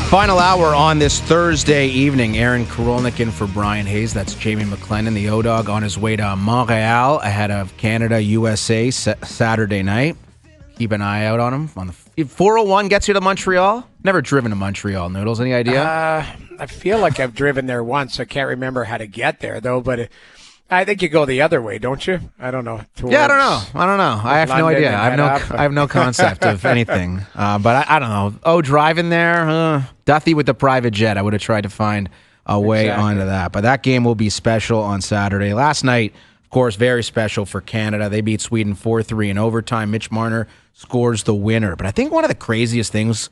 Final hour on this Thursday evening. Aaron Korolnek in for Brian Hayes. That's Jamie McLennan, the O-Dog, on his way to Montreal ahead of Canada-USA Saturday night. Keep an eye out on him. On the 401 gets you to Montreal. Never driven to Montreal, Noodles. Any idea? I feel like I've driven there once. I can't remember how to get there, though, but I think you go the other way, don't you? I don't know. Yeah, I don't know. I have no idea. I have no concept of anything. But I don't know. Driving there, Duthie with the private jet. I would have tried to find a way onto that. But that game will be special on Saturday. Last night, of course, very special for Canada. They beat Sweden 4-3 in overtime. Mitch Marner scores the winner. But I think one of the craziest things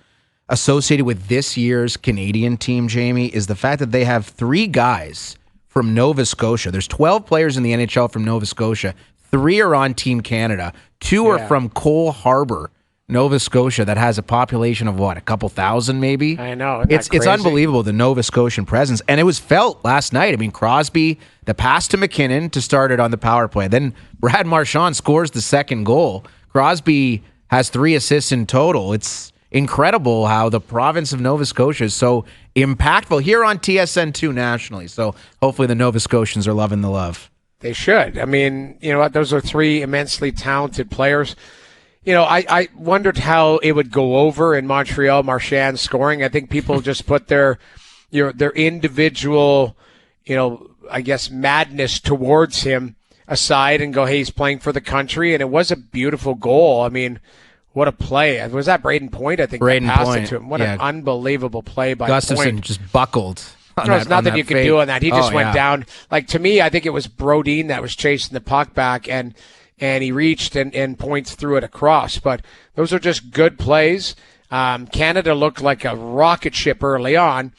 associated with this year's Canadian team, Jamie, is the fact that they have 3 guys from Nova Scotia. There's 12 players in the NHL from Nova Scotia. 3 are on Team Canada. 2 are from Cole Harbour, Nova Scotia, that has a population of what, a couple thousand maybe? I know. It's unbelievable, the Nova Scotian presence. And it was felt last night. I mean, Crosby, the pass to McKinnon to start it on the power play. Then Brad Marchand scores the second goal. Crosby has 3 assists in total. It's incredible how the province of Nova Scotia is so impactful here on TSN2 nationally. So hopefully the Nova Scotians are loving the love. They should. I mean, you know what? Those are 3 immensely talented players. You know, I wondered how it would go over in Montreal, Marchand scoring. I think people just put their individual, I guess, madness towards him aside and go, hey, he's playing for the country. And it was a beautiful goal. I mean, what a play. Was that Braden Point? I think Braden passed Point. it to him. What an unbelievable play by Gustafson Point. Just buckled. There's nothing you can do on that. He just went down. Like, to me, I think it was Brodin that was chasing the puck back, and he reached and Points threw it across. But those are just good plays. Canada looked like a rocket ship early on.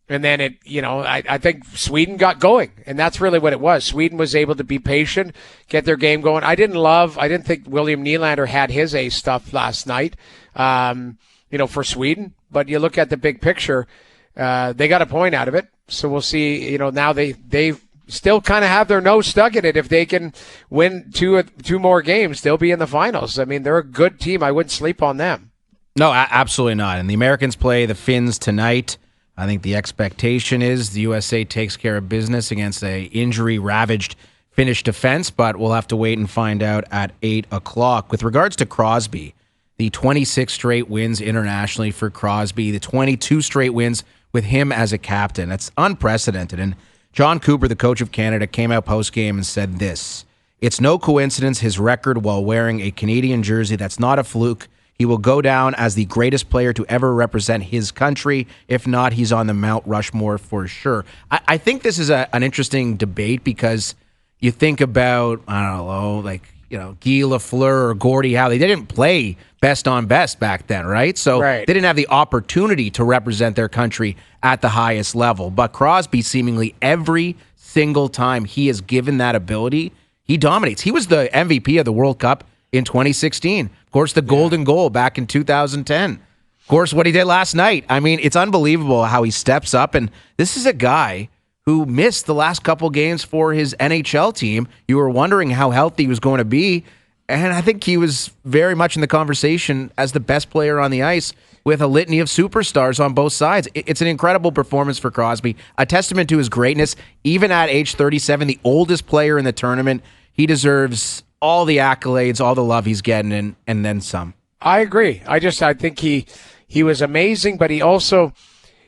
And then I think Sweden got going, and that's really what it was. Sweden was able to be patient, get their game going. I didn't think William Nylander had his ace stuff last night, for Sweden. But you look at the big picture, they got a point out of it. So we'll see. Now they still kind of have their nose stuck in it. If they can win two more games, they'll be in the finals. I mean, they're a good team. I wouldn't sleep on them. No, absolutely not. And the Americans play the Finns tonight. I think the expectation is the USA takes care of business against a injury-ravaged Finnish defense, but we'll have to wait and find out at 8 o'clock. With regards to Crosby, the 26 straight wins internationally for Crosby, the 22 straight wins with him as a captain. That's unprecedented. And John Cooper, the coach of Canada, came out post-game and said this: "It's no coincidence his record while wearing a Canadian jersey. That's not a fluke. He will go down as the greatest player to ever represent his country. If not, he's on the Mount Rushmore for sure." I think this is an interesting debate because you think about, I don't know, like, Guy Lafleur or Gordie Howe. They didn't play best on best back then, right? So They didn't have the opportunity to represent their country at the highest level. But Crosby, seemingly every single time he is given that ability, he dominates. He was the MVP of the World Cup in 2016. Of course, the golden goal back in 2010. Of course, what he did last night. I mean, it's unbelievable how he steps up. And this is a guy who missed the last couple games for his NHL team. You were wondering how healthy he was going to be. And I think he was very much in the conversation as the best player on the ice with a litany of superstars on both sides. It's an incredible performance for Crosby, a testament to his greatness. Even at age 37, the oldest player in the tournament, he deserves all the accolades, all the love he's getting, and then some. I agree. I think he was amazing, but he also,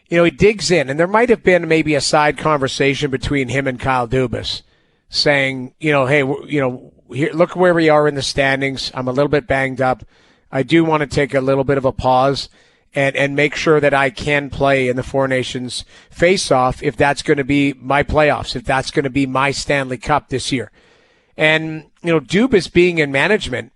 he digs in. And there might have been maybe a side conversation between him and Kyle Dubas saying, hey, here, look where we are in the standings. I'm a little bit banged up. I do want to take a little bit of a pause and make sure that I can play in the Four Nations face-off if that's going to be my playoffs, if that's going to be my Stanley Cup this year. And, Dubas being in management,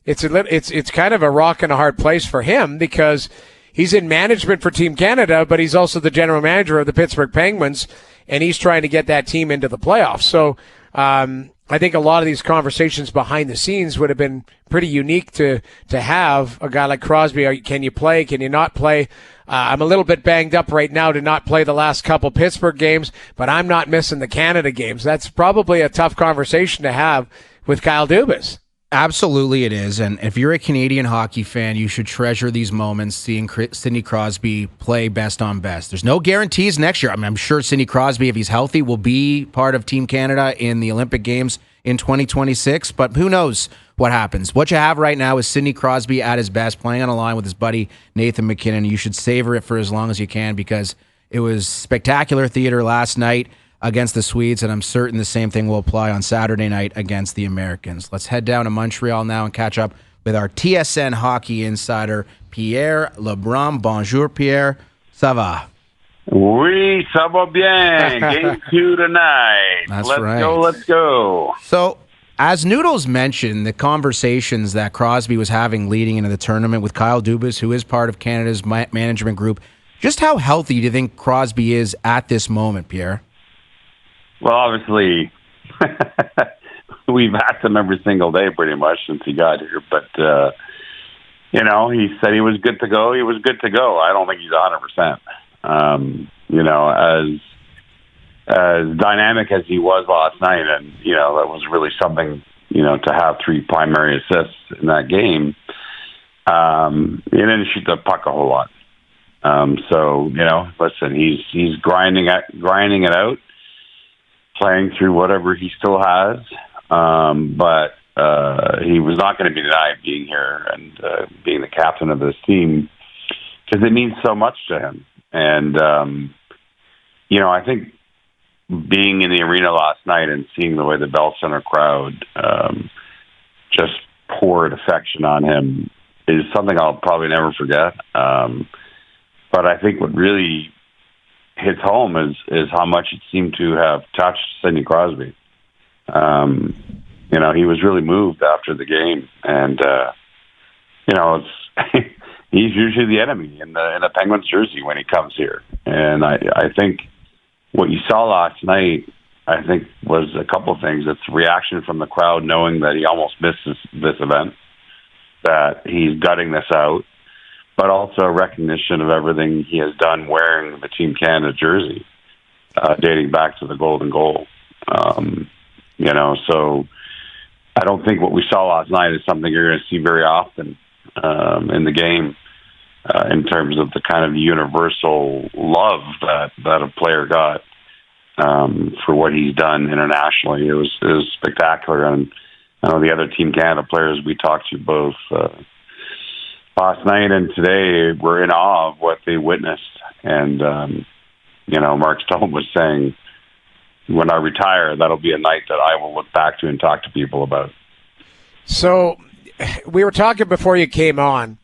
it's kind of a rock and a hard place for him because he's in management for Team Canada, but he's also the general manager of the Pittsburgh Penguins, and he's trying to get that team into the playoffs. So I think a lot of these conversations behind the scenes would have been pretty unique to have a guy like Crosby. Can you play? Can you not play? I'm a little bit banged up right now to not play the last couple Pittsburgh games, but I'm not missing the Canada games. That's probably a tough conversation to have with Kyle Dubas. Absolutely it is. And if you're a Canadian hockey fan, you should treasure these moments seeing Sidney Crosby play best on best. There's no guarantees next year. I mean, I'm sure Sidney Crosby, if he's healthy, will be part of Team Canada in the Olympic Games in 2026. But who knows what happens. What you have right now is Sidney Crosby at his best, playing on a line with his buddy Nathan MacKinnon. You should savor it for as long as you can because it was spectacular theater last night against the Swedes, and I'm certain the same thing will apply on Saturday night against the Americans. Let's head down to Montreal now and catch up with our TSN hockey insider, Pierre LeBrun. Bonjour, Pierre. Ça va? Oui, ça va bien. Game 2 tonight. That's let's right. Let's go. So, as Noodles mentioned, the conversations that Crosby was having leading into the tournament with Kyle Dubas, who is part of Canada's management group, just how healthy do you think Crosby is at this moment, Pierre? Well, obviously, we've asked him every single day pretty much since he got here. But, he said he was good to go. He was good to go. I don't think he's 100%. As dynamic as he was last night, and, that was really something, to have 3 primary assists in that game. He didn't shoot the puck a whole lot. Listen, he's grinding it out, playing through whatever he still has. But he was not going to be denied being here and being the captain of this team because it means so much to him. And, I think being in the arena last night and seeing the way the Bell Center crowd just poured affection on him is something I'll probably never forget. But I think what really hits home is how much it seemed to have touched Sidney Crosby. He was really moved after the game, and it's he's usually the enemy in the Penguins jersey when he comes here. And I think what you saw last night, I think, was a couple of things. It's reaction from the crowd knowing that he almost missed this event, that he's gutting this out, but also a recognition of everything he has done wearing the Team Canada jersey, dating back to the Golden Goal. So I don't think what we saw last night is something you're going to see very often in the game in terms of the kind of universal love that a player got for what he's done internationally. It was spectacular. And I know the other Team Canada players we talked to both last night and today were in awe of what they witnessed. And, Mark Stone was saying, when I retire, that'll be a night that I will look back to and talk to people about. So we were talking before you came on.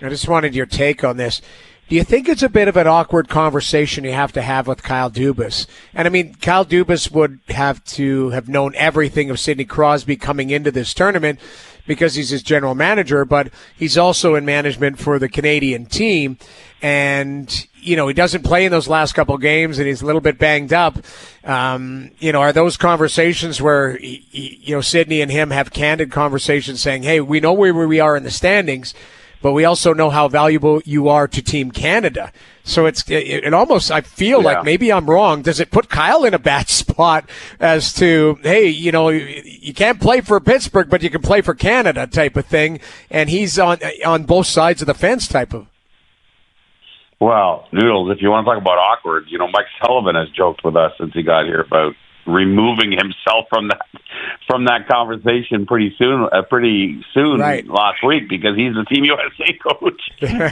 I just wanted your take on this. Do you think it's a bit of an awkward conversation you have to have with Kyle Dubas? And I mean, Kyle Dubas would have to have known everything of Sidney Crosby coming into this tournament because he's his general manager, but he's also in management for the Canadian team. And, he doesn't play in those last couple of games and he's a little bit banged up. Are those conversations where, Sidney and him have candid conversations saying, hey, we know where we are in the standings, but we also know how valuable you are to Team Canada. So it almost, I feel like maybe I'm wrong. Does it put Kyle in a bad spot as to, hey, you can't play for Pittsburgh, but you can play for Canada type of thing. And he's on both sides of the fence type of. Well, Noodles, if you want to talk about awkward, Mike Sullivan has joked with us since he got here about removing himself from that conversation pretty soon right. Last week because he's the Team USA coach.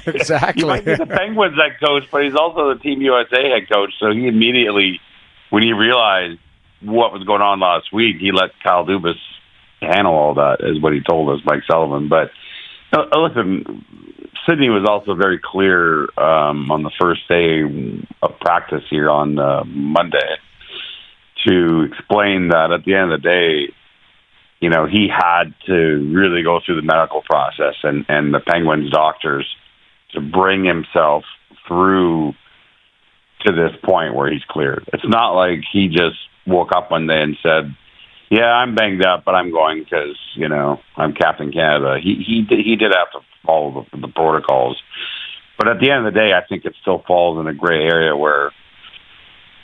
Exactly. He might be the Penguins head coach, but he's also the Team USA head coach. So he immediately, when he realized what was going on last week, he let Kyle Dubas handle all that, is what he told us, Mike Sullivan. But listen, Sidney was also very clear on the first day of practice here on Monday to explain that at the end of the day, he had to really go through the medical process and the Penguins doctors to bring himself through to this point where he's cleared. It's not like he just woke up one day and said, yeah, I'm banged up, but I'm going because, I'm Captain Canada. He did have to follow the protocols. But at the end of the day, I think it still falls in a gray area where,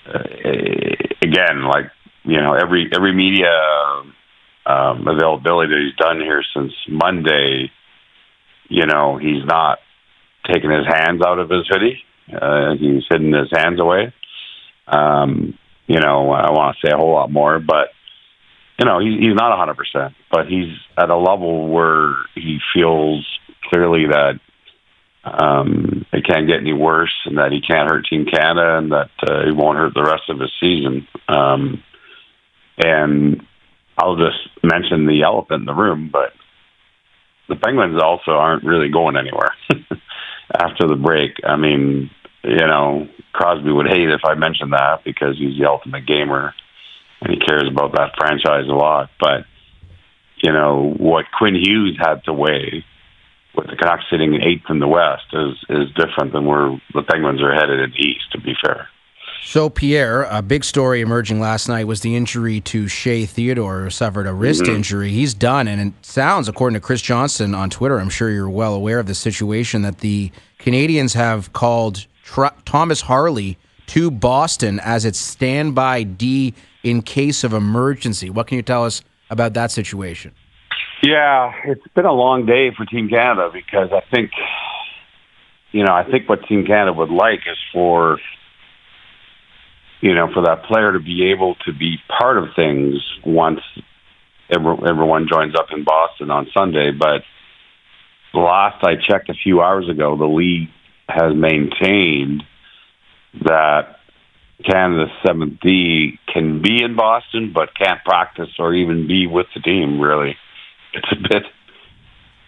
again, like, every media availability that he's done here since Monday, he's not taken his hands out of his hoodie. He's hidden his hands away. I want to say a whole lot more, but he's not 100%, but he's at a level where he feels clearly that it can't get any worse, and that he can't hurt Team Canada, and that he won't hurt the rest of his season. And I'll just mention the elephant in the room, but the Penguins also aren't really going anywhere after the break. I mean, Crosby would hate if I mentioned that because he's the ultimate gamer and he cares about that franchise a lot. But, what Quinn Hughes had to weigh with the Canucks sitting 8th in the West is different than where the Penguins are headed in the East, to be fair. So, Pierre, a big story emerging last night was the injury to Shea Theodore, who suffered a wrist injury. He's done, and it sounds, according to Chris Johnston on Twitter, I'm sure you're well aware of the situation, that the Canadians have called Thomas Harley to Boston as its standby D in case of emergency. What can you tell us about that situation? Yeah, it's been a long day for Team Canada because I think what Team Canada would like is for that player to be able to be part of things once everyone joins up in Boston on Sunday. But last I checked a few hours ago, the league has maintained that Canada's 7th D can be in Boston but can't practice or even be with the team, really. It's a bit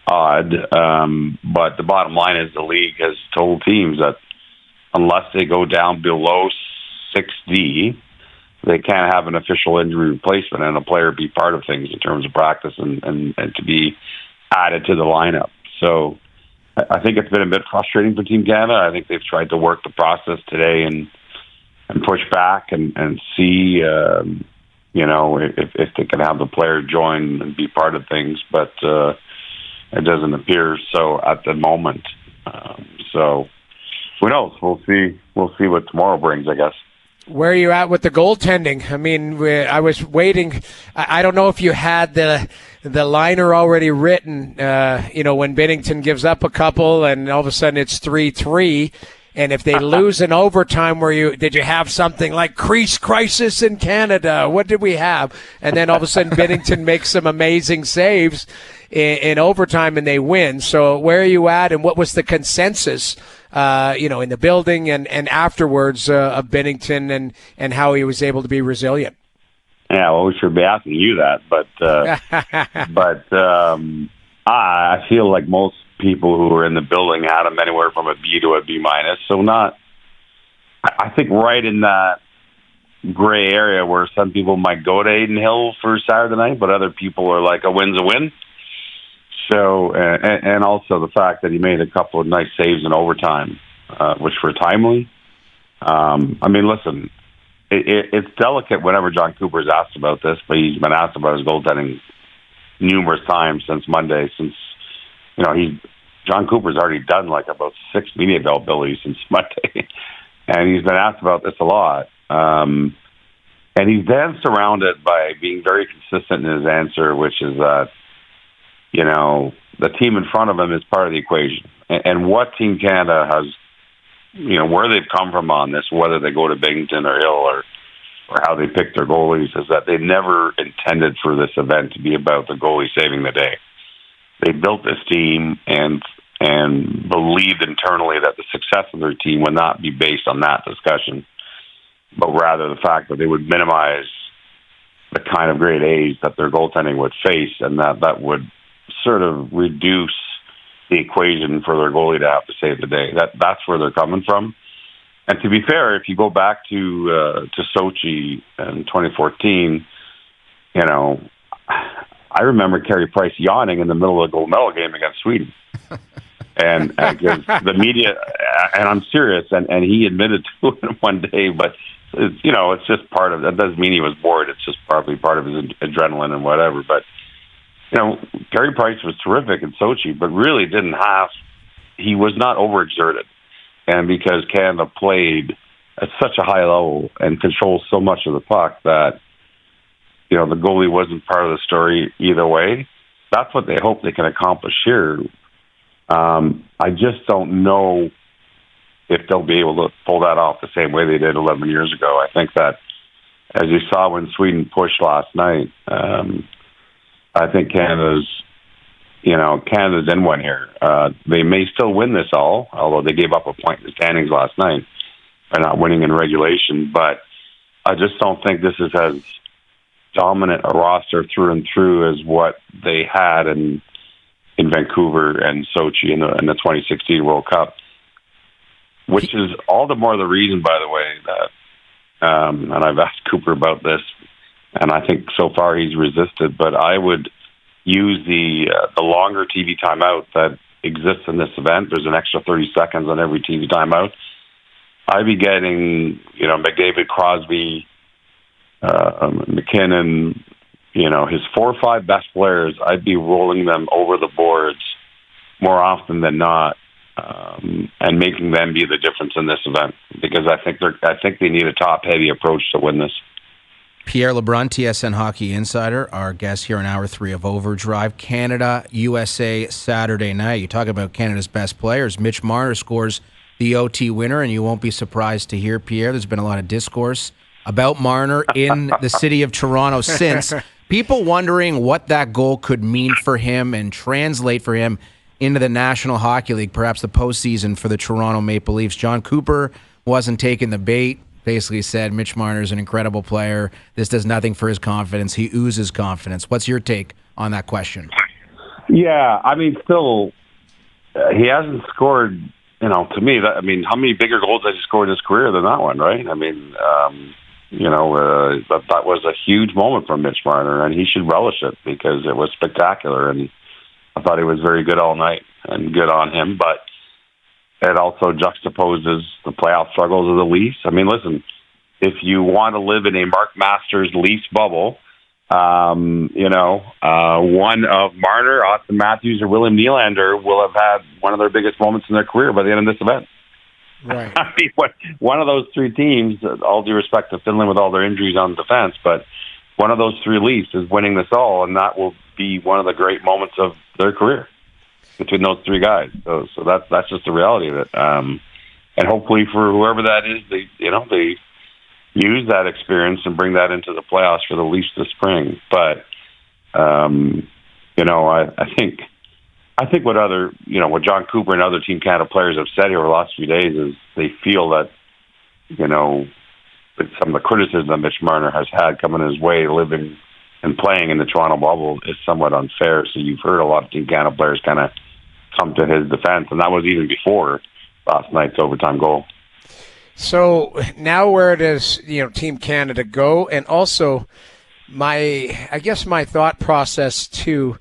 odd, but the bottom line is the league has told teams that unless they go down below 6D, they can't have an official injury replacement and a player be part of things in terms of practice and to be added to the lineup. So I think it's been a bit frustrating for Team Canada. I think they've tried to work the process today and push back and see, if they can have the player join and be part of things, but it doesn't appear so at the moment. So who knows? We'll see. We'll see what tomorrow brings, I guess. Where are you at with the goaltending? I mean, I was waiting. I don't know if you had the liner already written, when Binnington gives up a couple and all of a sudden it's 3-3. And if they lose in overtime, did you have something like crease crisis in Canada? What did we have? And then all of a sudden Binnington makes some amazing saves in overtime and they win. So where are you at, and what was the consensus, in the building and afterwards of Binnington and how he was able to be resilient? Yeah, well, we should be asking you that, but I feel like most people who were in the building had him anywhere from a B to a B minus. So I think right in that gray area where some people might go to Aiden Hill for Saturday night, but other people are like, a win's a win. So, and also the fact that he made a couple of nice saves in overtime, which were timely. Listen, it's delicate whenever John Cooper is asked about this, but he's been asked about his goaltending numerous times since Monday, John Cooper's already done like about 6 media availabilities since Monday, and he's been asked about this a lot. And he's then surrounded by being very consistent in his answer, which is that, the team in front of him is part of the equation. And what Team Canada has, where they've come from on this, whether they go to Binnington or Hill or how they pick their goalies, is that they never intended for this event to be about the goalie saving the day. They built this team and believed internally that the success of their team would not be based on that discussion, but rather the fact that they would minimize the kind of grade A's that their goaltending would face, and that would sort of reduce the equation for their goalie to have to save the day. That's where they're coming from. And to be fair, if you go back to Sochi in 2014, I remember Carey Price yawning in the middle of the gold medal game against Sweden. And because the media, and I'm serious, and he admitted to it one day, but it's just part of that. Doesn't mean he was bored. It's just probably part of his adrenaline and whatever. But Carey Price was terrific in Sochi, but really he was not overexerted. And because Canada played at such a high level and controlled so much of the puck that the goalie wasn't part of the story either way. That's what they hope they can accomplish here. I just don't know if they'll be able to pull that off the same way they did 11 years ago. I think that, as you saw when Sweden pushed last night, I think Canada's in one here. They may still win this all, although they gave up a point in the standings last night by not winning in regulation. But I just don't think this is as dominant a roster through and through as what they had in Vancouver and Sochi in the 2016 World Cup, which is all the more the reason, by the way, that and I've asked Cooper about this, and I think so far he's resisted, but I would use the longer TV timeout that exists in this event. There's an extra 30 seconds on every TV timeout. I'd be getting, McDavid, Crosby, McKinnon, his 4 or 5 best players. I'd be rolling them over the boards more often than not, and making them be the difference in this event, because I think they need a top-heavy approach to win this. Pierre LeBrun, TSN Hockey Insider, our guest here in Hour 3 of Overdrive. Canada, USA, Saturday night. You talk about Canada's best players. Mitch Marner scores the OT winner, and you won't be surprised to hear, Pierre, there's been a lot of discourse about Marner in the city of Toronto since. People wondering what that goal could mean for him and translate for him into the National Hockey League, perhaps the postseason for the Toronto Maple Leafs. John Cooper wasn't taking the bait, basically said Mitch Marner is an incredible player. This does nothing for his confidence. He oozes confidence. What's your take on that question? Yeah, still, he hasn't scored, to me, how many bigger goals has he scored in his career than that one, right? That was a huge moment for Mitch Marner, and he should relish it because it was spectacular, and I thought he was very good all night, and good on him, but it also juxtaposes the playoff struggles of the Leafs. Listen, if you want to live in a Mark Masters Leafs bubble, one of Marner, Austin Matthews, or William Nylander will have had one of their biggest moments in their career by the end of this event. Right. One of those 3 teams, all due respect to Finland with all their injuries on defense, but one of those 3 Leafs is winning this all, and that will be one of the great moments of their career between those 3 guys. So that's just the reality of it. And hopefully for whoever that is, they use that experience and bring that into the playoffs for the Leafs this spring. But I think what John Cooper and other Team Canada players have said here over the last few days is they feel that some of the criticism that Mitch Marner has had coming his way, living and playing in the Toronto bubble, is somewhat unfair. So you've heard a lot of Team Canada players kind of come to his defense, and that was even before last night's overtime goal. So now where does Team Canada go? And also my thought process too,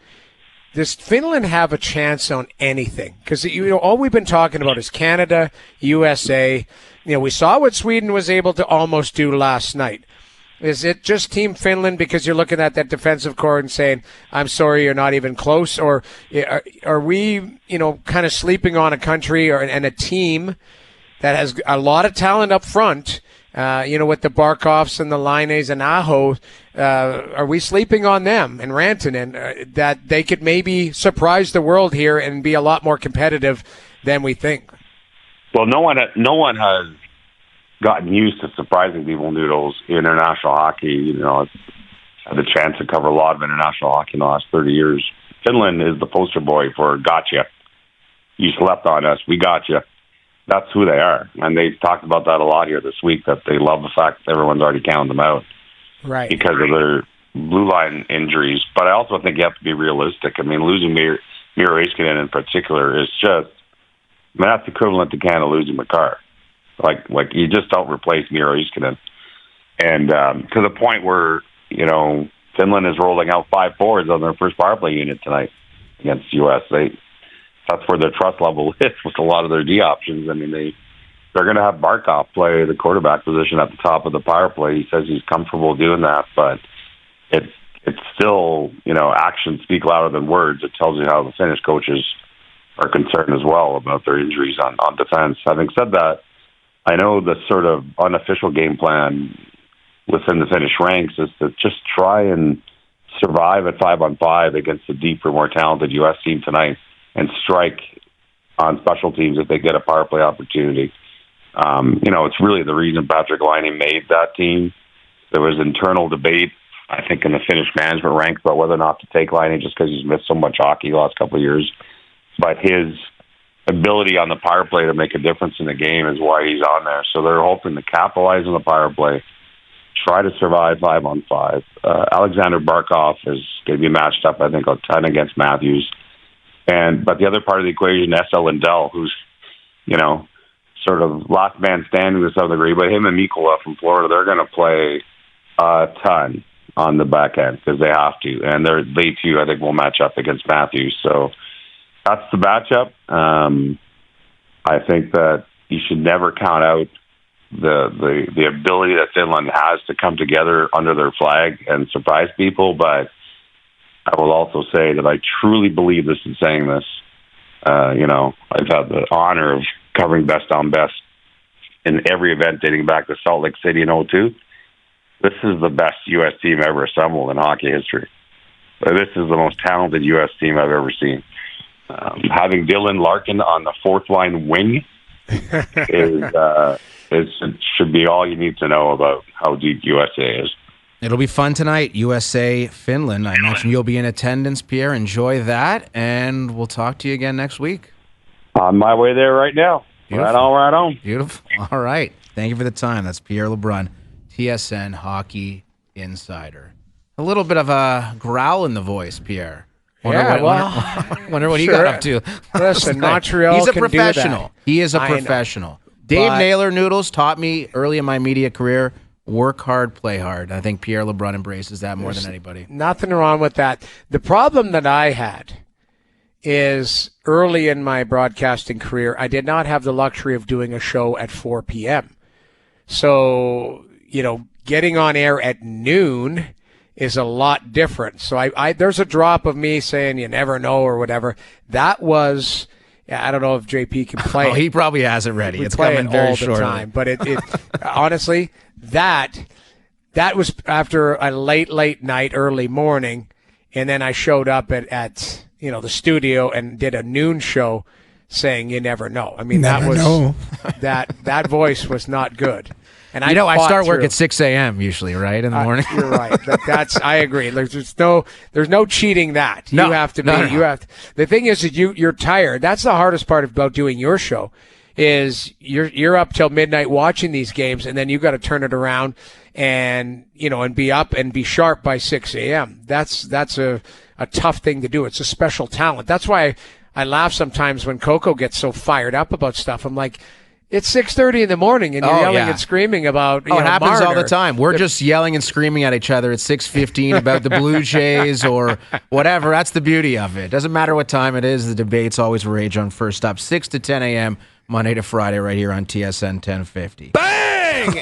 does Finland have a chance on anything? Because all we've been talking about is Canada, USA. We saw what Sweden was able to almost do last night. Is it just Team Finland because you're looking at that defensive core and saying, I'm sorry, you're not even close? Or are we, kind of sleeping on a country and a team that has a lot of talent up front, with the Barkovs and the Laines and Aho? Are we sleeping on them and Rantanen that they could maybe surprise the world here and be a lot more competitive than we think? Well, no one has gotten used to surprising people, Noodles, in international hockey. I've had the chance to cover a lot of international hockey in the last 30 years. Finland is the poster boy for gotcha. You slept on us. We got you. That's who they are. And they've talked about that a lot here this week, that they love the fact that everyone's already counted them out. Right. Because of their blue line injuries. But I also think you have to be realistic. Losing Miro Heiskanen in particular is just, that's equivalent to Canada losing Makar. Like you just don't replace Miro Heiskanen. And to the point where, Finland is rolling out 5 forwards on their first power play unit tonight against the U.S. That's where their trust level is with a lot of their D options. They're going to have Barkov play the quarterback position at the top of the power play. He says he's comfortable doing that, but it's still, actions speak louder than words. It tells you how the Finnish coaches are concerned as well about their injuries on defense. Having said that, I know the sort of unofficial game plan within the Finnish ranks is to just try and survive at 5-on-5 against the deeper, more talented U.S. team tonight and strike on special teams if they get a power play opportunity. It's really the reason Patrick Laine made that team. There was internal debate, I think, in the Finnish management ranks about whether or not to take Laine just because he's missed so much hockey the last couple of years. But his ability on the power play to make a difference in the game is why he's on there. So they're hoping to capitalize on the power play, try to survive 5-on-5. Alexander Barkov is going to be matched up, I think, a ton against Matthews. But the other part of the equation, Esa Lindell, who's, sort of last man standing to some degree, but him and Mikkola from Florida, they're going to play a ton on the back end because they have to. And they too, I think, will match up against Matthews. So that's the matchup. I think that you should never count out the ability that Finland has to come together under their flag and surprise people. But I will also say that I truly believe this in saying this. I've had the honor of covering best on best in every event dating back to Salt Lake City in 2002. This is the best U.S. team ever assembled in hockey history. This is the most talented U.S. team I've ever seen. Having Dylan Larkin on the fourth line wing should be all you need to know about how deep USA is. It'll be fun tonight, USA, Finland. I imagine you'll be in attendance, Pierre. Enjoy that, and we'll talk to you again next week. On my way there right now. Beautiful. Right on. Beautiful. All right. Thank you for the time. That's Pierre LeBrun, TSN Hockey Insider. A little bit of a growl in the voice, Pierre. Wonder what he got up to. Listen, Montreal He's a can professional. do that. He is a professional. Dave Naylor Noodles taught me early in my media career, work hard, play hard. I think Pierre LeBrun embraces that more than anybody. Nothing wrong with that. The problem that I had is early in my broadcasting career, I did not have the luxury of doing a show at 4 p.m. So, getting on air at noon is a lot different. So I there's a drop of me saying you never know or whatever. That was, I don't know if JP can play it. He probably has it ready. We it's play coming it very all shortly. the time. But it honestly, that was after a late night, early morning, and then I showed up at the studio and did a noon show saying you never know. I mean, that voice was not good. And I start work at 6 a.m. usually, right, in the morning. You're right. I agree. There's no cheating that. No, you have to be. No. You have to, the thing is that you're tired. That's the hardest part about doing your show. Is you're up till midnight watching these games, and then you got to turn it around and be up and be sharp by 6 a.m. That's a tough thing to do. It's a special talent. That's why I laugh sometimes when Coco gets so fired up about stuff. I'm like, it's 6:30 in the morning, and you're yelling and screaming about. It happens Marner. all the time. We're just yelling and screaming at each other at 6:15 about the Blue Jays or whatever. That's the beauty of it. Doesn't matter what time it is. The debates always rage on First Up, 6 to 10 a.m. Monday to Friday, right here on TSN 1050. Bang!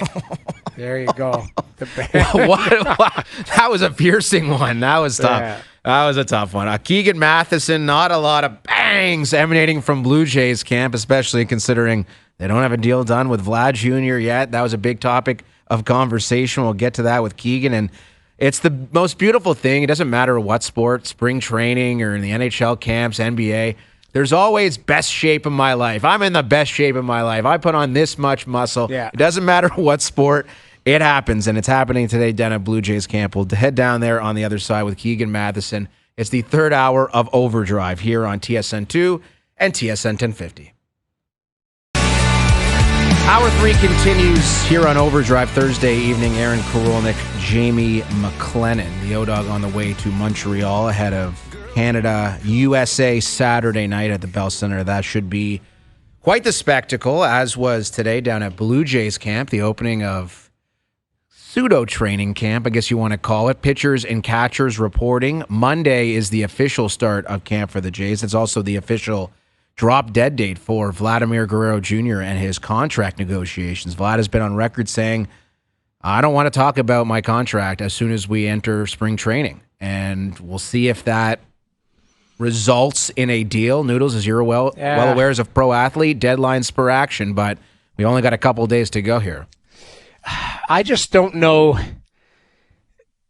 There you go. The bang. What? That was a piercing one. That was tough. Yeah. That was a tough one. Keegan Matheson, not a lot of bangs emanating from Blue Jays camp, especially considering they don't have a deal done with Vlad Jr. yet. That was a big topic of conversation. We'll get to that with Keegan. And it's the most beautiful thing. It doesn't matter what sport, spring training or in the NHL camps, NBA. There's always best shape of my life. I'm in the best shape of my life. I put on this much muscle. Yeah. It doesn't matter what sport. It happens, and it's happening today down at Blue Jays camp. We'll head down there on the other side with Keegan Matheson. It's the third hour of Overdrive here on TSN 2 and TSN 1050. Hour 3 continues here on Overdrive Thursday evening. Aaron Korolnek, Jamie McLennan, the O-Dog on the way to Montreal ahead of Canada, USA Saturday night at the Bell Center. That should be quite the spectacle, as was today down at Blue Jays camp, the opening of pseudo-training camp, I guess you want to call it. Pitchers and catchers reporting. Monday is the official start of camp for the Jays. It's also the official drop-dead date for Vladimir Guerrero Jr. and his contract negotiations. Vlad has been on record saying, I don't want to talk about my contract as soon as we enter spring training. And we'll see if that results in a deal. Noodles, as you're well aware, as a pro athlete, deadlines per action, but we only got a couple days to go here. I just don't know.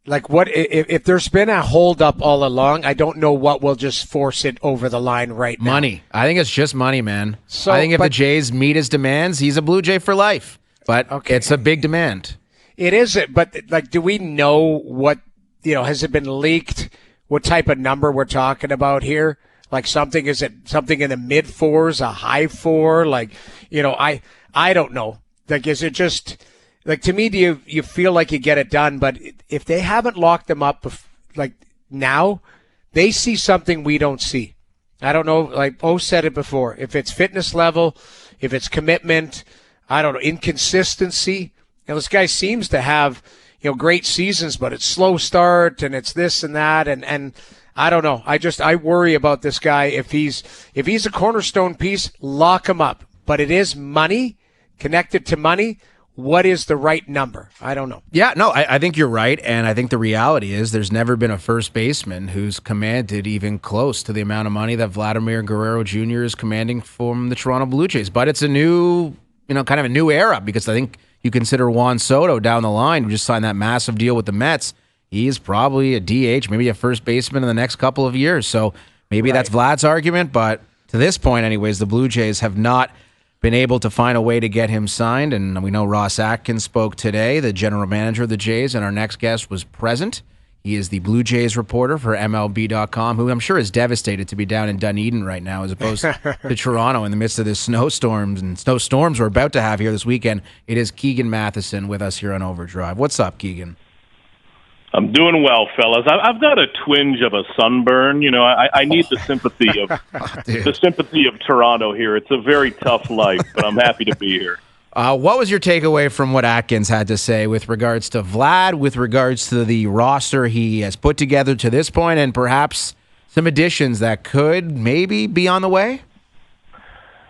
Like, what if there's been a holdup all along? I don't know what will just force it over the line right now. Money. I think it's just money, man. So, I think if the Jays meet his demands, he's a Blue Jay for life. But it's a big demand. It is. But, like, do we know what, has it been leaked? What type of number we're talking about here? Like is it something in the mid fours, a high four? Like, I don't know. Like, is it just... Like, to me, do you feel like you get it done? But if they haven't locked them up, like, now, they see something we don't see. I don't know. Like O said it before. If it's fitness level, if it's commitment, I don't know, inconsistency. This guy seems to have, great seasons, but it's slow start and it's this and that. And I don't know. I worry about this guy. If he's a cornerstone piece, lock him up. But it is money, connected to money. What is the right number? I don't know. Yeah, no, I think you're right, and I think the reality is there's never been a first baseman who's commanded even close to the amount of money that Vladimir Guerrero Jr. is commanding from the Toronto Blue Jays. But it's a new, kind of a new era, because I think you consider Juan Soto down the line, who just signed that massive deal with the Mets. He's probably a DH, maybe a first baseman in the next couple of years. So maybe that's Vlad's argument, but to this point anyways, the Blue Jays have not been able to find a way to get him signed, and we know Ross Atkins spoke today, the general manager of the Jays, and our next guest was present. He is the Blue Jays reporter for MLB.com, who I'm sure is devastated to be down in Dunedin right now as opposed to Toronto in the midst of the snowstorms we're about to have here this weekend. It is Keegan Matheson with us here on Overdrive. What's up, Keegan? I'm doing well, fellas. I've got a twinge of a sunburn. I need the sympathy of the sympathy of Toronto here. It's a very tough life, but I'm happy to be here. What was your takeaway from what Atkins had to say with regards to Vlad, with regards to the roster he has put together to this point, and perhaps some additions that could maybe be on the way?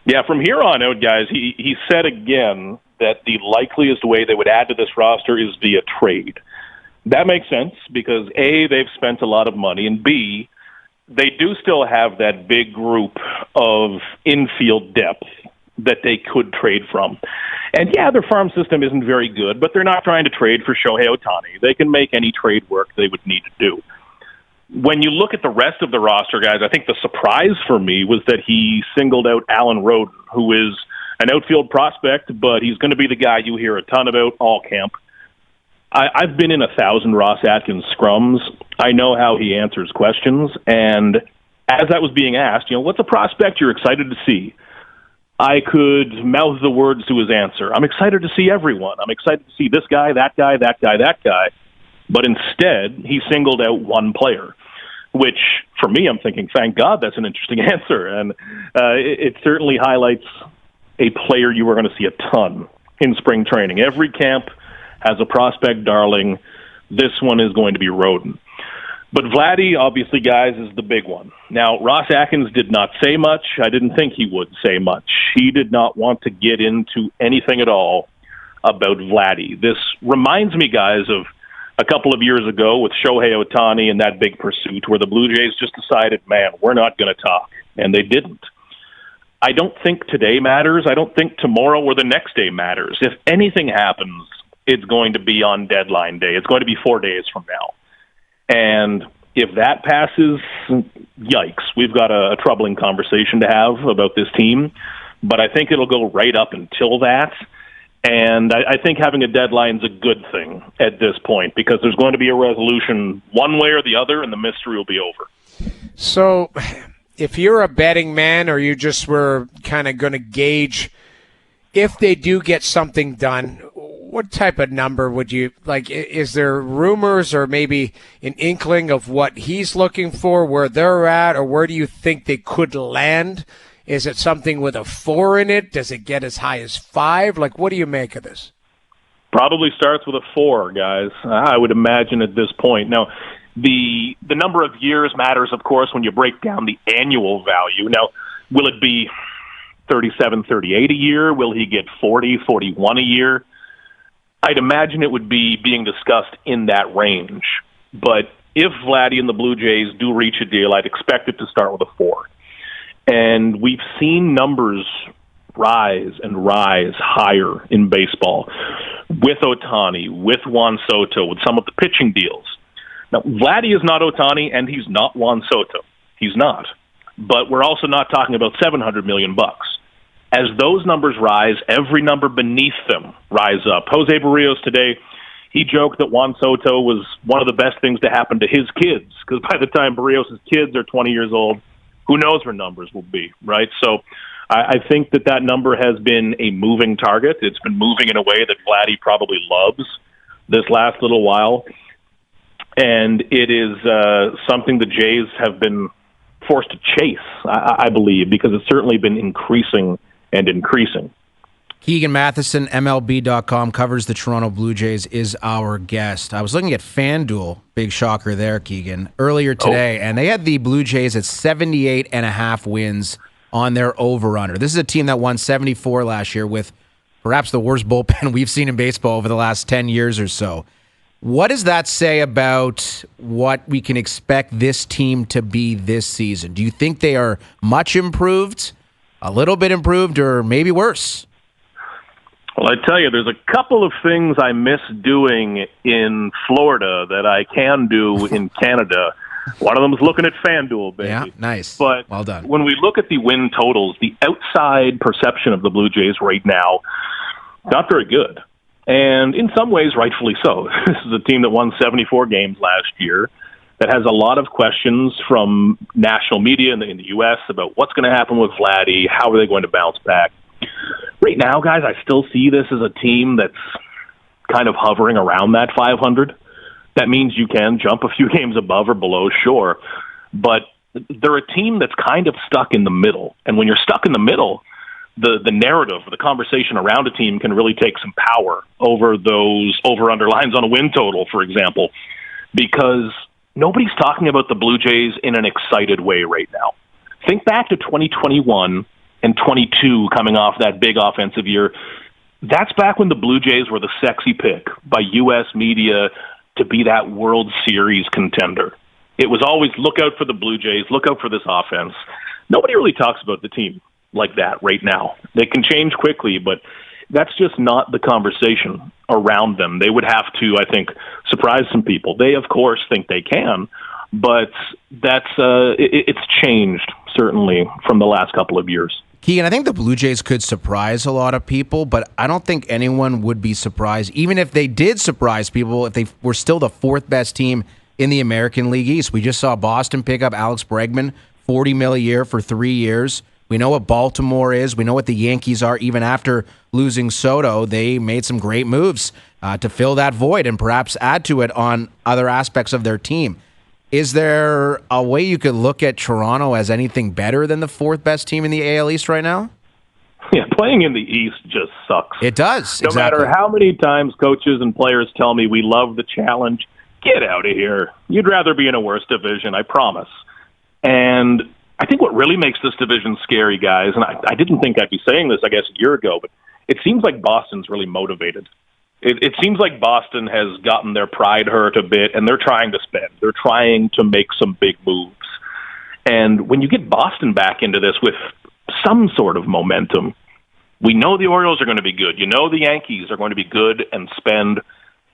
Yeah, from here on out, guys, he said again that the likeliest way they would add to this roster is via trade. That makes sense because, A, they've spent a lot of money, and B, they do still have that big group of infield depth that they could trade from. And, yeah, their farm system isn't very good, but they're not trying to trade for Shohei Ohtani. They can make any trade work they would need to do. When you look at the rest of the roster, guys, I think the surprise for me was that he singled out Alan Roden, who is an outfield prospect, but he's going to be the guy you hear a ton about all camp. I've been in 1,000 Ross Atkins scrums. I know how he answers questions, and as that was being asked, what's a prospect you're excited to see? I could mouth the words to his answer. I'm excited to see everyone. I'm excited to see this guy, that guy, that guy, that guy. But instead, he singled out one player, which, for me, I'm thinking, thank God that's an interesting answer. And it certainly highlights a player you are going to see a ton in spring training. Every camp has a prospect darling. This one is going to be Roden. But Vladdy, obviously, guys, is the big one. Now, Ross Atkins did not say much. I didn't think he would say much. He did not want to get into anything at all about Vladdy. This reminds me, guys, of a couple of years ago with Shohei Ohtani and that big pursuit where the Blue Jays just decided, man, we're not going to talk. And they didn't. I don't think today matters. I don't think tomorrow or the next day matters. If anything happens, it's going to be on deadline day. It's going to be 4 days from now. And if that passes, yikes, we've got a troubling conversation to have about this team. But I think it'll go right up until that. And I think having a deadline is a good thing at this point because there's going to be a resolution one way or the other, and the mystery will be over. So if you're a betting man or you just were kind of going to gauge if they do get something done, what type of number would you like? Is there rumors or maybe an inkling of what he's looking for, where they're at, or where do you think they could land? Is it something with a 4 in it? Does it get as high as 5? Like, what do you make of this? Probably starts with a 4, guys. I would imagine at this point. Now, the number of years matters, of course, when you break down the annual value. Now, will it be 37, 38 a year? Will he get 40, 41 a year? I'd imagine it would be being discussed in that range. But if Vladdy and the Blue Jays do reach a deal, I'd expect it to start with a 4. And we've seen numbers rise and rise higher in baseball. with Ohtani, with Juan Soto, with some of the pitching deals. Now, Vladdy is not Ohtani, and he's not Juan Soto. He's not. But we're also not talking about $700 million. As those numbers rise, every number beneath them rise up. Jose Barrios today, he joked that Juan Soto was one of the best things to happen to his kids, because by the time Barrios' kids are 20 years old, who knows where numbers will be, right? So I think that number has been a moving target. It's been moving in a way that Vladdy probably loves this last little while. And it is something the Jays have been forced to chase, I believe, because it's certainly been increasing and increasing. Keegan Matheson, MLB.com, covers the Toronto Blue Jays, is our guest. I was looking at FanDuel, big shocker there, Keegan, earlier today, and they had the Blue Jays at 78.5 wins on their over-under. This is a team that won 74 last year with perhaps the worst bullpen we've seen in baseball over the last 10 years or so. What does that say about what we can expect this team to be this season? Do you think they are much improved, a little bit improved, or maybe worse? Well, I tell you, there's a couple of things I miss doing in Florida that I can do in Canada. One of them is looking at FanDuel, baby. Yeah, nice. But well done. When we look at the win totals, the outside perception of the Blue Jays right now, not very good. And in some ways, rightfully so. This is a team that won 74 games last year that has a lot of questions from national media in the U.S. about what's going to happen with Vladdy, how are they going to bounce back. Right now, guys, I still see this as a team that's kind of hovering around that 500. That means you can jump a few games above or below, sure. But they're a team that's kind of stuck in the middle. And when you're stuck in the middle, the narrative, the conversation around a team can really take some power over those over-under lines on a win total, for example, because nobody's talking about the Blue Jays in an excited way right now. Think back to 2021 and 22 coming off that big offensive year. That's back when the Blue Jays were the sexy pick by U.S. media to be that World Series contender. It was always look out for the Blue Jays, look out for this offense. Nobody really talks about the team like that right now. They can change quickly, but that's just not the conversation around them. They would have to, I think, surprise some people. They, of course, think they can, but that's it's changed, certainly, from the last couple of years. Keegan, I think the Blue Jays could surprise a lot of people, but I don't think anyone would be surprised, even if they did surprise people, if they were still the fourth best team in the American League East. We just saw Boston pick up Alex Bregman, $40 million a year for 3 years. We know what Baltimore is. We know what the Yankees are. Even after losing Soto, they made some great moves to fill that void and perhaps add to it on other aspects of their team. Is there a way you could look at Toronto as anything better than the fourth best team in the AL East right now? Yeah, playing in the East just sucks. It does. No exactly. matter how many times coaches and players tell me we love the challenge, get out of here. You'd rather be in a worse division, I promise. And I think what really makes this division scary, guys, and I didn't think I'd be saying this, I guess, a year ago, but it seems like Boston's really motivated. It seems like Boston has gotten their pride hurt a bit, and they're trying to spend. They're trying to make some big moves. And when you get Boston back into this with some sort of momentum, we know the Orioles are going to be good. You know the Yankees are going to be good and spend.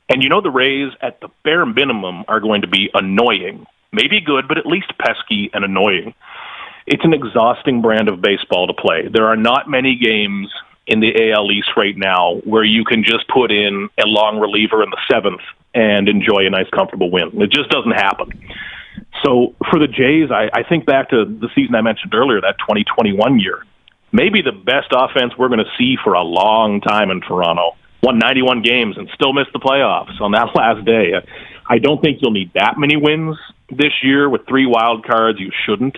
And you know the Rays, at the bare minimum, are going to be annoying. Maybe good, but at least pesky and annoying. It's an exhausting brand of baseball to play. There are not many games in the AL East right now where you can just put in a long reliever in the seventh and enjoy a nice, comfortable win. It just doesn't happen. So for the Jays, I think back to the season I mentioned earlier, that 2021 year. Maybe the best offense we're going to see for a long time in Toronto. Won 91 games and still missed the playoffs on that last day. I don't think you'll need that many wins this year with 3 wild cards. You shouldn't.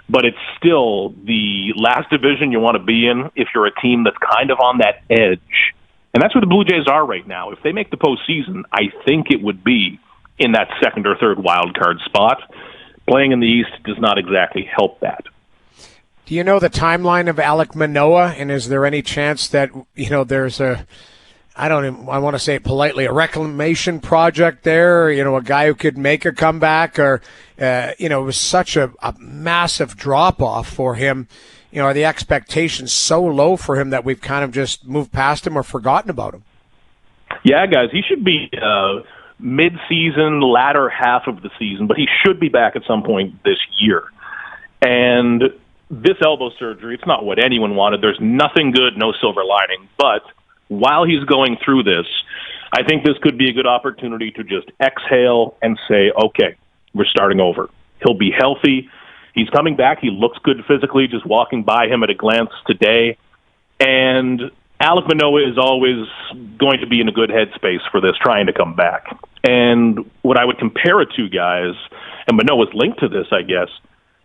But it's still the last division you want to be in if you're a team that's kind of on that edge. And that's where the Blue Jays are right now. If they make the postseason, I think it would be in that second or third wild card spot. Playing in the East does not exactly help that. Do you know the timeline of Alek Manoah, and is there any chance that, there's I want to say it politely, a reclamation project there, a guy who could make a comeback, or, it was such a massive drop-off for him. Are the expectations so low for him that we've kind of just moved past him or forgotten about him? Yeah, guys, he should be mid-season, latter half of the season, but he should be back at some point this year. And this elbow surgery, it's not what anyone wanted. There's nothing good, no silver lining. But while he's going through this, I think this could be a good opportunity to just exhale and say, okay, we're starting over. He'll be healthy. He's coming back. He looks good physically, just walking by him at a glance today. And Alek Manoah is always going to be in a good headspace for this, trying to come back. And what I would compare it to, guys, and Manoah's linked to this, I guess,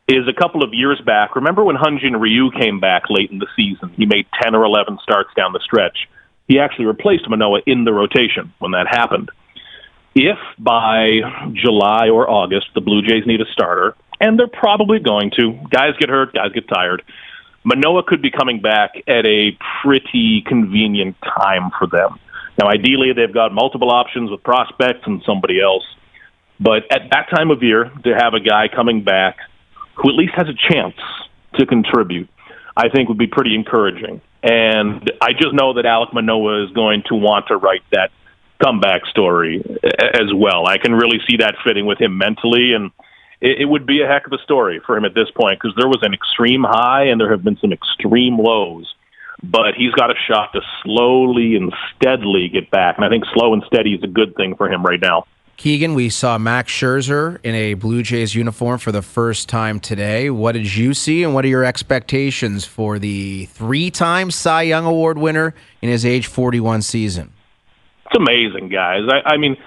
is a couple of years back. Remember when Hyun-Jin Ryu came back late in the season? He made 10 or 11 starts down the stretch. He actually replaced Manoah in the rotation when that happened. If by July or August the Blue Jays need a starter, and they're probably going to, guys get hurt, guys get tired, Manoah could be coming back at a pretty convenient time for them. Now, ideally, they've got multiple options with prospects and somebody else. But at that time of year, to have a guy coming back who at least has a chance to contribute, I think would be pretty encouraging. And I just know that Alek Manoah is going to want to write that comeback story as well. I can really see that fitting with him mentally, and it would be a heck of a story for him at this point, because there was an extreme high and there have been some extreme lows. But he's got a shot to slowly and steadily get back. And I think slow and steady is a good thing for him right now. Keegan, we saw Max Scherzer in a Blue Jays uniform for the first time today. What did you see, and what are your expectations for the 3-time Cy Young Award winner in his age 41 season? It's amazing, guys. I mean,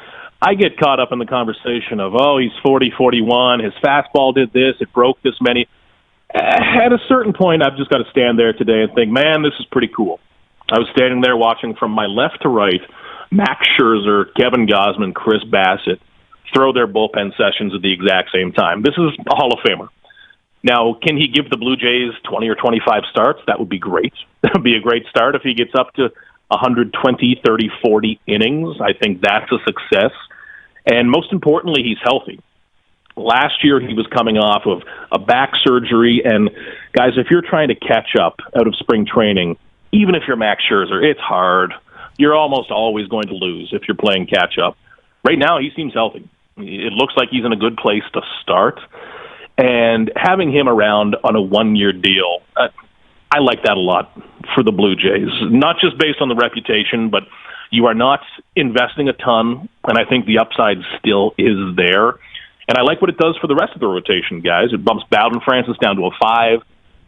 I get caught up in the conversation of, oh, he's 40, 41, his fastball did this, it broke this many. At a certain point, I've just got to stand there today and think, man, this is pretty cool. I was standing there watching from my left to right, Max Scherzer, Kevin Gausman, Chris Bassett throw their bullpen sessions at the exact same time. This is a Hall of Famer. Now, can he give the Blue Jays 20 or 25 starts? That would be great. That would be a great start if he gets up to 120, 30, 40 innings. I think that's a success. And most importantly, he's healthy. Last year, he was coming off of a back surgery. And, guys, if you're trying to catch up out of spring training, even if you're Max Scherzer, it's hard. You're almost always going to lose if you're playing catch-up. Right now, he seems healthy. It looks like he's in a good place to start. And having him around on a one-year deal, I like that a lot for the Blue Jays. Not just based on the reputation, but you are not investing a ton, and I think the upside still is there. And I like what it does for the rest of the rotation, guys. It bumps Bowden Francis down to a 5.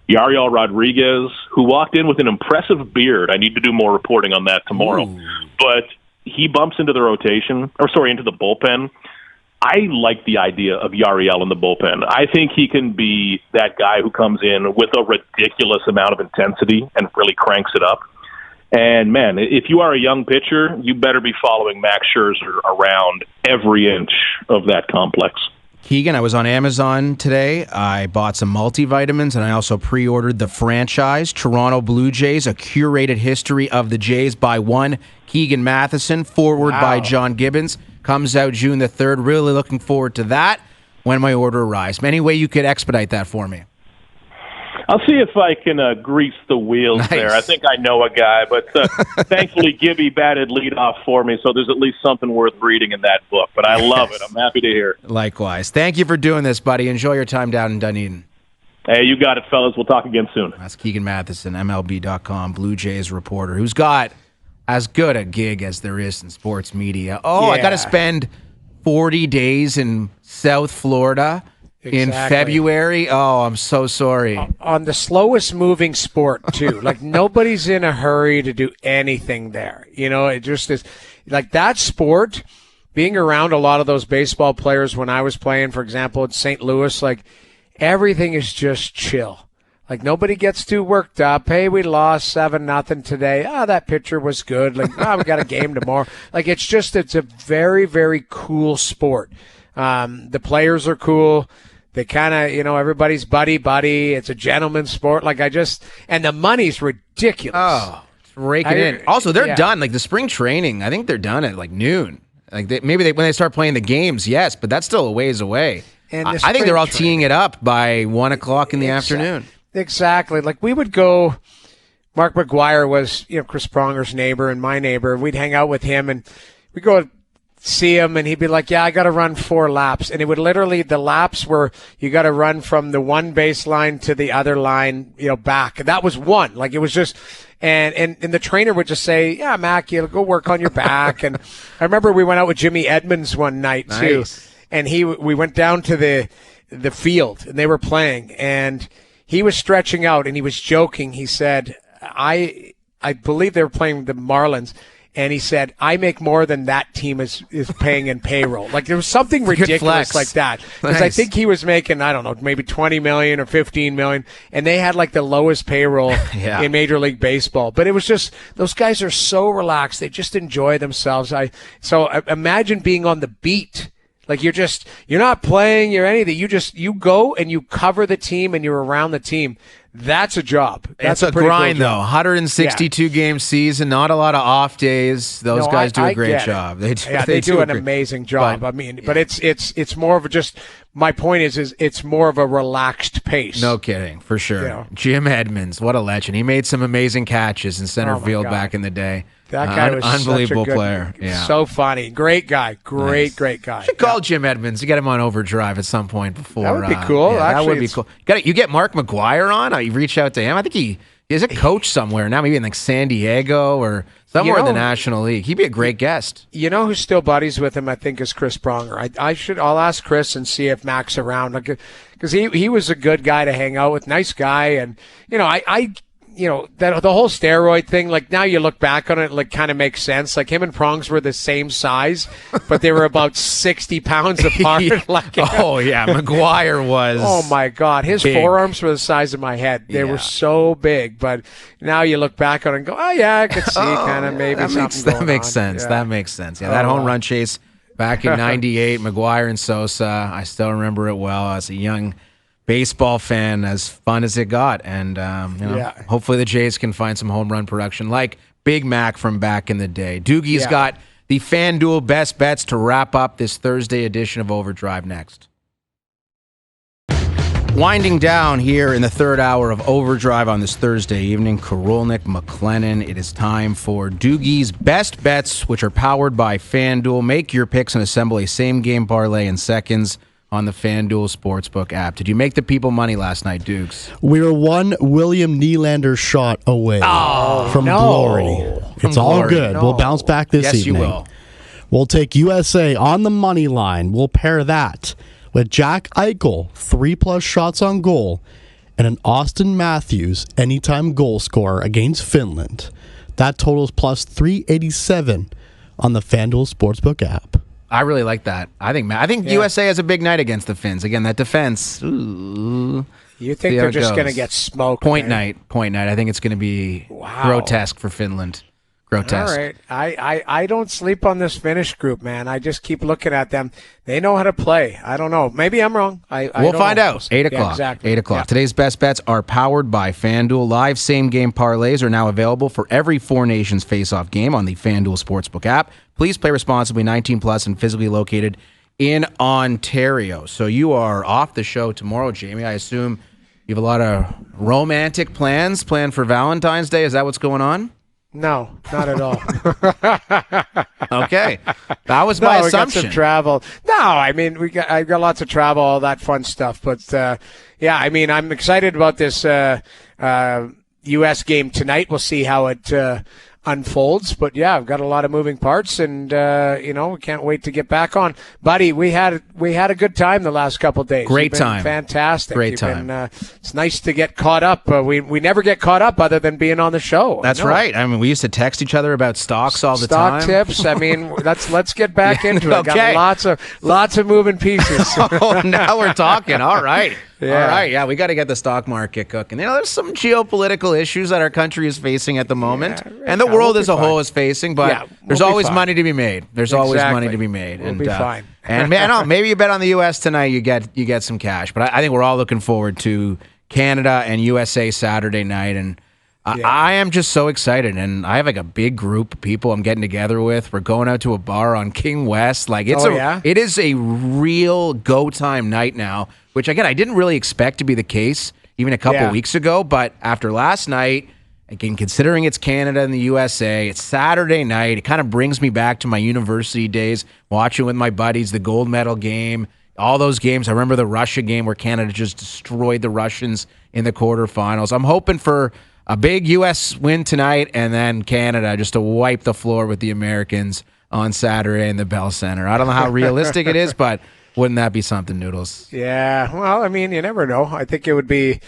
Yariel Rodriguez, who walked in with an impressive beard. I need to do more reporting on that tomorrow. Ooh. But he bumps into the into the bullpen. I like the idea of Yariel in the bullpen. I think he can be that guy who comes in with a ridiculous amount of intensity and really cranks it up. And, man, if you are a young pitcher, you better be following Max Scherzer around every inch of that complex. Keegan, I was on Amazon today. I bought some multivitamins, and I also pre-ordered The Franchise, Toronto Blue Jays, a curated history of the Jays by one Keegan Matheson, forward by John Gibbons. Comes out June the 3rd. Really looking forward to that when my order arrives. Any way you could expedite that for me? I'll see if I can grease the wheels there. I think I know a guy, but thankfully Gibby batted leadoff for me, so there's at least something worth reading in that book. But I love it. I'm happy to hear. Likewise. Thank you for doing this, buddy. Enjoy your time down in Dunedin. Hey, you got it, fellas. We'll talk again soon. That's Keegan Matheson, MLB.com, Blue Jays reporter, who's got as good a gig as there is in sports media. I got to spend 40 days in South Florida. Exactly. In February? Oh, I'm so sorry. On the slowest moving sport, too. Like, nobody's in a hurry to do anything there. You know, it just is. Like, that sport, being around a lot of those baseball players when I was playing, for example, in St. Louis, like, everything is just chill. Like, nobody gets too worked up. Hey, we lost 7-0 today. That pitcher was good. Like, we got a game tomorrow. Like, it's a very, very cool sport. The players are cool. They kind of, everybody's buddy. It's a gentleman's sport. And the money's ridiculous. Oh, it's raking in. Also, they're done. Like the spring training, I think they're done at like noon. Like when they start playing the games, yes, but that's still a ways away. And I think they're all teeing it up by 1 o'clock in the afternoon. Exactly. Like we would go Mark McGuire was, Chris Pronger's neighbor and my neighbor. We'd hang out with him, and we'd go see him, and he'd be like, I got to run 4 laps. And it would literally, the laps were, you got to run from the one baseline to the other line, back. And that was one. Like, it was just, and the trainer would just say, yeah, Mac, you go work on your back. And I remember we went out with Jimmy Edmonds one night too. And we went down to the field, and they were playing, and he was stretching out, and he was joking. He said, I believe they were playing the Marlins, and he said, I make more than that team is paying in payroll. Like, there was something ridiculous like that. Because I think he was making, I don't know, maybe $20 million or $15 million, and they had like the lowest payroll in Major League Baseball. But it was just, those guys are so relaxed. They just enjoy themselves. So imagine being on the beat. Like, you're not playing, you're anything. You go and you cover the team, and you're around the team. That's a job. That's a grind, though. 162 game season, not a lot of off days. Those guys do a great job. They do an amazing job. But it's more of just, my point is it's more of a relaxed pace. No kidding, for sure. Jim Edmonds, what a legend. He made some amazing catches in center field back in the day. That guy was unbelievable such a good player. Yeah. So funny. Great guy. Great guy. You should call Jim Edmonds. You get him on OverDrive at some point before. That would be cool. That would be cool. You get Mark McGuire on. You reach out to him. I think he is a coach somewhere now, maybe in like San Diego or somewhere in the National League. He'd be a great guest. You know who's still buddies with him, I think, is Chris Pronger. I'll ask Chris and see if Mac's around, because he was a good guy to hang out with, nice guy, and that the whole steroid thing, like, now you look back on it, like, kind of makes sense. Like, him and Prongs were the same size, but they were about 60 pounds apart. McGuire was. Oh my God, his big. Forearms were the size of my head. They were so big, but now you look back on it and go, oh yeah, I could see kind of maybe something that makes sense. Yeah. That makes sense. Yeah, that home run chase back in '98, McGuire and Sosa. I still remember it well. I was a young baseball fan, as fun as it got, and hopefully the Jays can find some home run production like Big Mac from back in the day. Doogie's got the FanDuel best bets to wrap up this Thursday edition of OverDrive next. Winding down here in the third hour of OverDrive on this Thursday evening, Korolnek, McLennan. It is time for Doogie's best bets, which are powered by FanDuel. Make your picks and assemble a same-game parlay in seconds on the FanDuel Sportsbook app. Did you make the people money last night, Dukes? We were one William Nylander shot away from glory. It's all good. We'll bounce back this evening. Yes, you will. We'll take USA on the money line. We'll pair that with Jack Eichel, 3+ shots on goal, and an Austin Matthews anytime goal scorer against Finland. That totals plus 387 on the FanDuel Sportsbook app. I really like that. I think USA has a big night against the Finns. Again, that defense. Ooh. You think they're just going to get smoked? Point night. I think it's going to be grotesque for Finland. Grotesque. All right. I don't sleep on this Finnish group, man. I just keep looking at them. They know how to play. I don't know. Maybe I'm wrong. We'll find out. 8 o'clock. Yeah, exactly. 8 o'clock. Yeah. Today's best bets are powered by FanDuel. Live same-game parlays are now available for every Four Nations face-off game on the FanDuel Sportsbook app. Please play responsibly, 18+ and physically located in Ontario. So you are off the show tomorrow, Jamie. I assume you have a lot of romantic plans planned for Valentine's Day. Is that what's going on? No, not at all. Okay, that was my assumption. We got some travel. No, I mean I got lots of travel, all that fun stuff. But I mean I'm excited about this U.S. game tonight. We'll see how it unfolds. But yeah, I've got a lot of moving parts, and we can't wait to get back on. Buddy, we had a good time the last couple of days. Great time. Fantastic. Great time. It's nice to get caught up. We never get caught up other than being on the show. That's right. I mean, we used to text each other about stocks all the time. Stock tips. I mean, let's get back into it. Okay. Got lots of moving pieces. Oh, now we're talking. All right. Yeah. All right. Yeah, we got to get the stock market cooking. There's some geopolitical issues that our country is facing at the moment, and the world as a whole is facing. But there's always money to be made. There's always money to be made. We'll be fine. And man, maybe you bet on the U.S. tonight. You get some cash. But I think we're all looking forward to Canada and USA Saturday night. And I am just so excited. And I have like a big group of people I'm getting together with. We're going out to a bar on King West. Like it is a real go time night now. Which again, I didn't really expect to be the case even a couple weeks ago. But after last night, Again, considering it's Canada and the USA, it's Saturday night. It kind of brings me back to my university days, watching with my buddies the gold medal game, all those games. I remember the Russia game where Canada just destroyed the Russians in the quarterfinals. I'm hoping for a big U.S. win tonight and then Canada just to wipe the floor with the Americans on Saturday in the Bell Center. I don't know how realistic it is, but wouldn't that be something, Noodles? Yeah, well, I mean, you never know. I think it would be...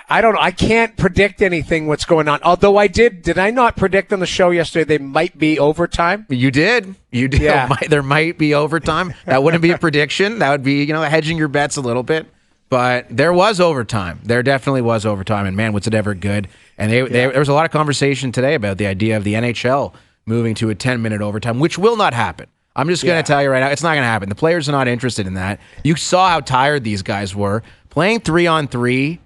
I don't know. I can't predict anything what's going on. Although I did I not predict on the show yesterday they might be overtime? You did. Yeah. There might be overtime. That wouldn't be a prediction. That would be, hedging your bets a little bit. But there was overtime. There definitely was overtime. And man, was it ever good. And there was a lot of conversation today about the idea of the NHL moving to a 10-minute overtime, which will not happen. I'm just going to tell you right now, it's not going to happen. The players are not interested in that. You saw how tired these guys were. Playing 3-on-3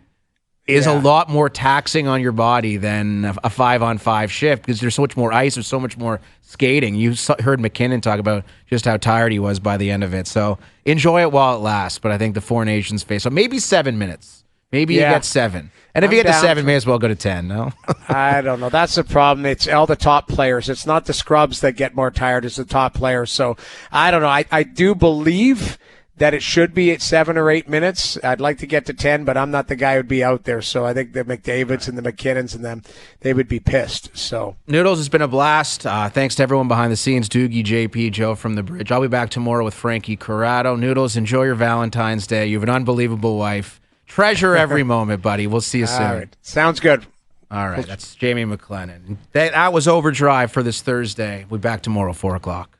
is a lot more taxing on your body than a 5-on-5 shift because there's so much more ice, there's so much more skating. You heard McKinnon talk about just how tired he was by the end of it. So enjoy it while it lasts. But I think the Four Nations phase, so maybe 7 minutes. Maybe you get 7. And if you get to 7, may as well go to 10, no? I don't know. That's the problem. It's all the top players. It's not the scrubs that get more tired. It's the top players. So I don't know. I do believe that it should be at 7 or 8 minutes. I'd like to get to 10, but I'm not the guy who'd be out there. So I think the McDavids and the McKinnons and them, they would be pissed. So Noodles, it's been a blast. Thanks to everyone behind the scenes, Doogie, JP, Joe from the Bridge. I'll be back tomorrow with Frankie Corrado. Noodles, enjoy your Valentine's Day. You have an unbelievable wife. Treasure every moment, buddy. We'll see you soon. All right. Sounds good. All right. That's Jamie McLennan. That was OverDrive for this Thursday. We'll be back tomorrow, 4 o'clock.